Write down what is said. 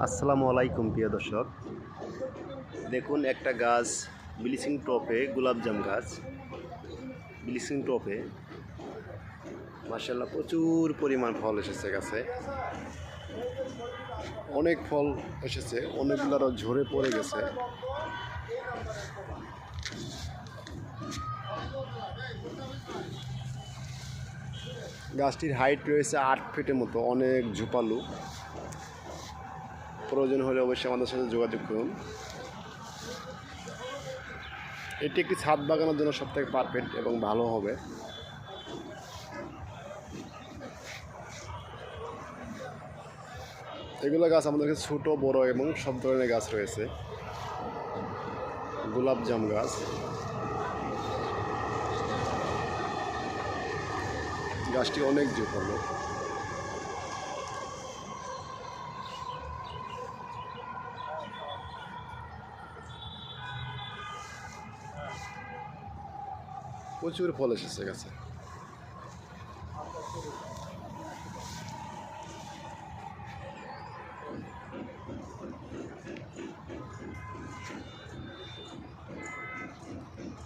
আসসালামু আলাইকুম প্রিয় দর্শক, দেখুন একটা গাছ ব্লিচিং টপে, গোলাপজাম গাছ ব্লিচিং টপে মাশাআল্লাহ প্রচুর পরিমাণ ফল এসেছে গাছে। অনেক ফল এসেছে, অনেকগুলো আরও ঝরে পড়ে গেছে। গাছটির হাইট রয়েছে 8 ফিটের মতো, অনেক ঝোপালো। প্রয়োজন হলে অবশ্যই আমাদের সাথে যোগাযোগ করুন। এটি একটি ছাদ বাগানোর জন্য সবথেকে পারফেক্ট এবং ভালো হবে। এগুলো গাছ আমাদের কাছে ছোটো বড় এবং সব ধরনের গাছ রয়েছে। গোলাপজাম গাছ, গাছটি অনেক ঝোপালো। প্রচুর ফল এসেছে গাছে।